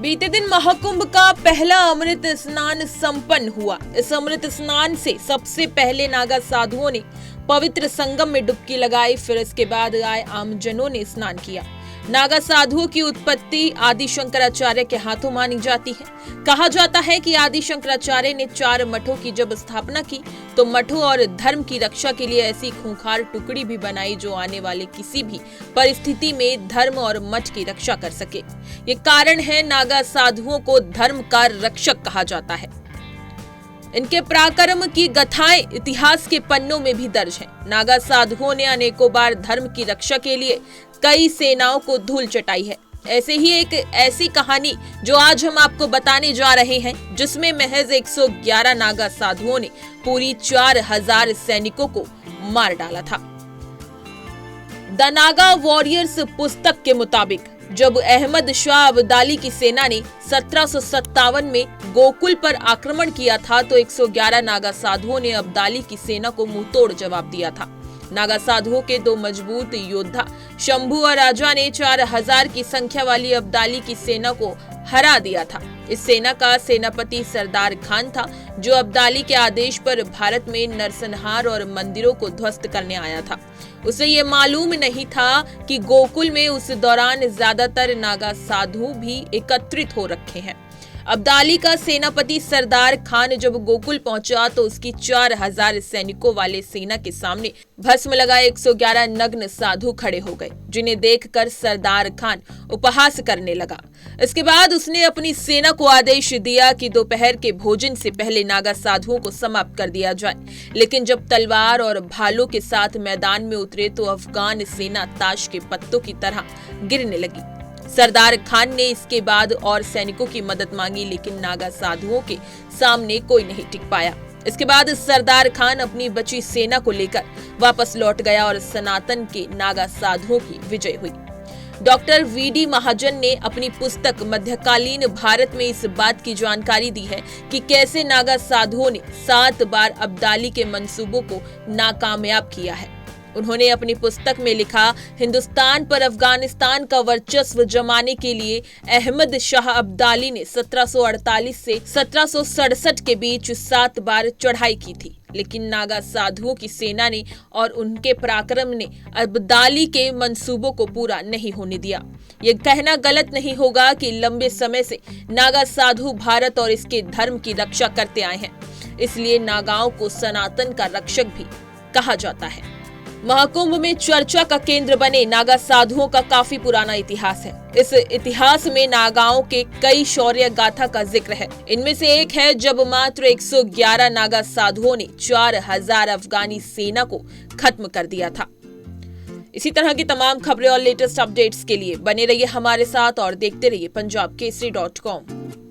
बीते दिन महाकुंभ का पहला अमृत स्नान संपन्न हुआ। इस अमृत स्नान से सबसे पहले नागा साधुओं ने पवित्र संगम में डुबकी लगाई, फिर इसके बाद आए आमजनों ने स्नान किया। नागा साधुओं की उत्पत्ति आदि शंकराचार्य के हाथों मानी जाती है। कहा जाता है कि आदि शंकराचार्य ने 4 मठों की जब स्थापना की तो मठों और धर्म की रक्षा के लिए ऐसी खूंखार टुकड़ी भी बनाई जो आने वाले किसी भी परिस्थिति में धर्म और मठ की रक्षा कर सके। ये कारण है नागा साधुओं को धर्म का रक्षक कहा जाता है। इनके पराक्रम की गाथाएं इतिहास के पन्नों में भी दर्ज हैं। नागा साधुओं ने अनेकों बार धर्म की रक्षा के लिए कई सेनाओं को धूल चटाई है। ऐसे ही एक ऐसी कहानी जो आज हम आपको बताने जा रहे हैं, जिसमें महज 111 नागा साधुओं ने पूरी 4000 सैनिकों को मार डाला था। द नागा वॉरियर्स पुस्तक के मुताबिक जब अहमद शाह अब्दाली की सेना ने 1757 में गोकुल पर आक्रमण किया था तो 111 नागा साधुओं ने अब्दाली की सेना को मुंहतोड़ जवाब दिया था। नागा साधुओं के 2 मजबूत योद्धा शंभू और राजा ने 4000 की संख्या वाली अब्दाली की सेना को हरा दिया था। इस सेना का सेनापति सरदार खान था, जो अब्दाली के आदेश पर भारत में नरसंहार और मंदिरों को ध्वस्त करने आया था। उसे ये मालूम नहीं था कि गोकुल में उस दौरान ज्यादातर नागा साधु भी एकत्रित हो रखे हैं। अब्दाली का सेनापति सरदार खान जब गोकुल पहुंचा तो उसकी 4000 सैनिकों वाले सेना के सामने भस्म लगाए 111 नग्न साधु खड़े हो गए, जिन्हें देखकर सरदार खान उपहास करने लगा। इसके बाद उसने अपनी सेना को आदेश दिया कि दोपहर के भोजन से पहले नागा साधुओं को समाप्त कर दिया जाए। लेकिन जब तलवार और भालों के साथ मैदान में उतरे तो अफगान सेना ताश के पत्तों की तरह गिरने लगी। सरदार खान ने इसके बाद और सैनिकों की मदद मांगी, लेकिन नागा साधुओं के सामने कोई नहीं टिक पाया। इसके बाद सरदार खान अपनी बची सेना को लेकर वापस लौट गया और सनातन के नागा साधुओं की विजय हुई। डॉक्टर वीडी महाजन ने अपनी पुस्तक मध्यकालीन भारत में इस बात की जानकारी दी है कि कैसे नागा साधुओं ने 7 बार अब्दाली के मंसूबों को नाकामयाब किया है। उन्होंने अपनी पुस्तक में लिखा, हिंदुस्तान पर अफगानिस्तान का वर्चस्व जमाने के लिए अहमद शाह अब्दाली ने 1748 से 1767 के बीच 7 बार चढ़ाई की थी, लेकिन नागा साधुओं की सेना ने और उनके पराक्रम ने अब्दाली के मंसूबों को पूरा नहीं होने दिया। ये कहना गलत नहीं होगा कि लंबे समय से नागा साधु भारत और इसके धर्म की रक्षा करते आए हैं, इसलिए नागाओं को सनातन का रक्षक भी कहा जाता है। महाकुंभ में चर्चा का केंद्र बने नागा साधुओं का काफी पुराना इतिहास है। इस इतिहास में नागाओं के कई शौर्य गाथा का जिक्र है। इनमें से एक है जब मात्र 111 नागा साधुओं ने 4000 अफगानी सेना को खत्म कर दिया था। इसी तरह की तमाम खबरें और लेटेस्ट अपडेट्स के लिए बने रहिए हमारे साथ और देखते रहिए punjabkesari.com।